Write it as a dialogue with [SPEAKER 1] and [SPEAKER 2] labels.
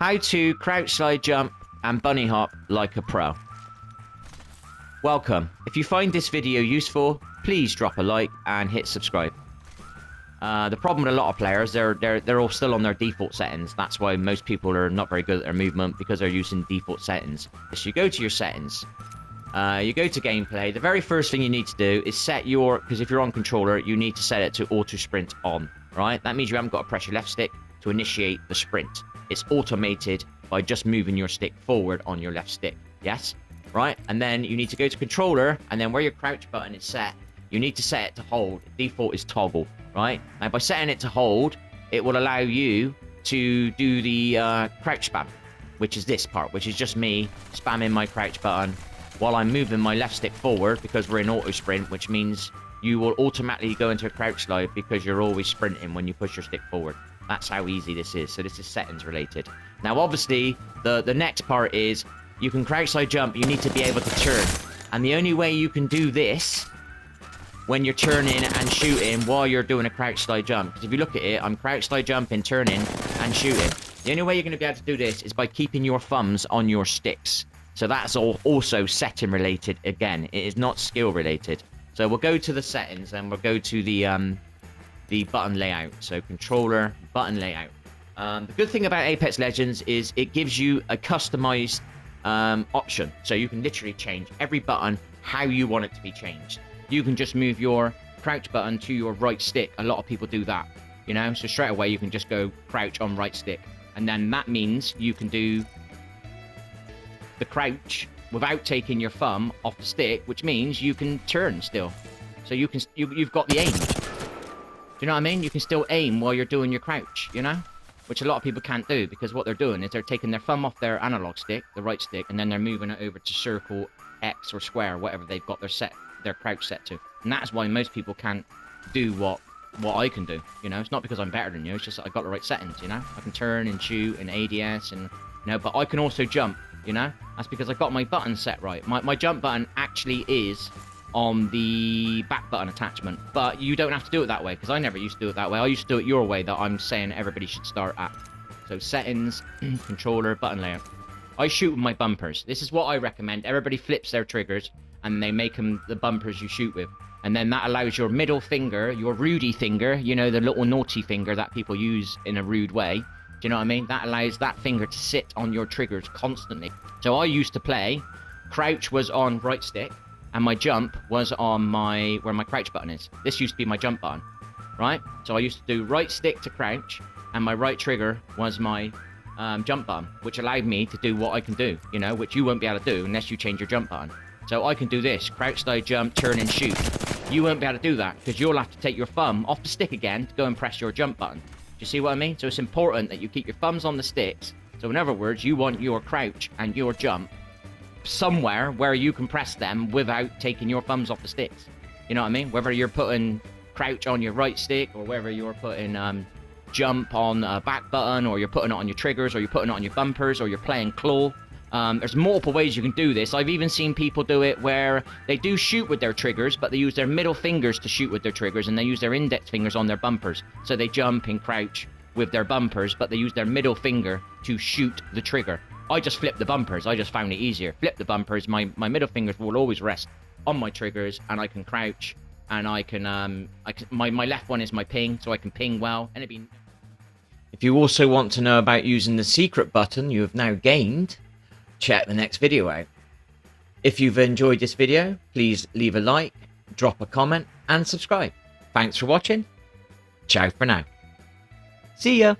[SPEAKER 1] How to crouch, slide, jump, and bunny hop like a pro. Welcome. If you find this video useful, please drop a like and hit subscribe. The problem with a lot of players, they're all still on their default settings. That's why most people are not very good at their movement, because they're using default settings. So you go to your settings, you go to gameplay. The very first thing you need to do is set your, because if you're on controller, you need to set it to auto sprint on, right? That means you haven't got to press your left stick to initiate the sprint. It's automated by just moving your stick forward on your left stick. Yes? Right? And then you need to go to controller, and then where your crouch button is set, you need to set it to hold. Default is toggle, right? Now by setting it to hold, it will allow you to do the crouch spam, which is this part, which is just me spamming my crouch button while I'm moving my left stick forward, because we're in auto sprint, which means you will automatically go into a crouch slide because you're always sprinting when you push your stick forward. That's how easy this is. So this is settings related. Now obviously the next part is you can crouch slide jump. You need to be able to turn, and the only way you can do this when you're turning and shooting while you're doing a crouch slide jump, because if you look at it, I'm crouch slide jumping, turning and shooting. The only way you're going to be able to do this is by keeping your thumbs on your sticks. So that's all also setting related. Again, it is not skill related. So we'll go to the settings and we'll go to the button layout. So controller, button layout. The good thing about Apex Legends is it gives you a customized option. So you can literally change every button how you want it to be changed. You can just move your crouch button to your right stick. A lot of people do that, you know? So straight away you can just go crouch on right stick. And then that means you can do the crouch without taking your thumb off the stick, which means you can turn still. So you've got the aim. Do you know what I mean? You can still aim while you're doing your crouch, you know? Which a lot of people can't do, because what they're doing is they're taking their thumb off their analog stick, the right stick, and then they're moving it over to circle, X, or square, whatever they've got their crouch set to. And that's why most people can't do what I can do, you know? It's not because I'm better than you, it's just that I've got the right settings, you know? I can turn and shoot and ADS and, you know, but I can also jump, you know? That's because I got my button set right. My jump button actually is on the back button attachment, but you don't have to do it that way, because I never used to do it that way. I used to do it your way that I'm saying everybody should start at. So settings, controller, button layout. I shoot with my bumpers. This is what I recommend. Everybody flips their triggers and they make them the bumpers you shoot with, and then that allows your middle finger, your Rudy finger, you know, the little naughty finger that people use in a rude way. Do you know what I mean? That allows that finger to sit on your triggers constantly. So I used to play, crouch was on right stick, and my jump was on where my crouch button is. This used to be my jump button, right? So I used to do right stick to crouch, and my right trigger was my jump button, which allowed me to do what I can do, you know, which you won't be able to do unless you change your jump button. So I can do this, crouch, slide, jump, turn, and shoot. You won't be able to do that, because you'll have to take your thumb off the stick again to go and press your jump button. Do you see what I mean? So it's important that you keep your thumbs on the sticks. So in other words, you want your crouch and your jump somewhere where you can press them without taking your thumbs off the sticks. You know what I mean? Whether you're putting crouch on your right stick, or whether you're putting jump on a back button, or you're putting it on your triggers, or you're putting it on your bumpers, or you're playing claw. There's multiple ways you can do this. I've even seen people do it where they do shoot with their triggers, but they use their middle fingers to shoot with their triggers, and they use their index fingers on their bumpers. So they jump and crouch with their bumpers, but they use their middle finger to shoot the trigger. I just flip the bumpers. I just found it easier. Flip the bumpers. My middle fingers will always rest on my triggers, and I can crouch, and I can my left one is my ping, so I can ping well. And if you also want to know about using the secret button you have now gained, check the next video out. If you've enjoyed this video, please leave a like, drop a comment, and subscribe. Thanks for watching. Ciao for now. See ya.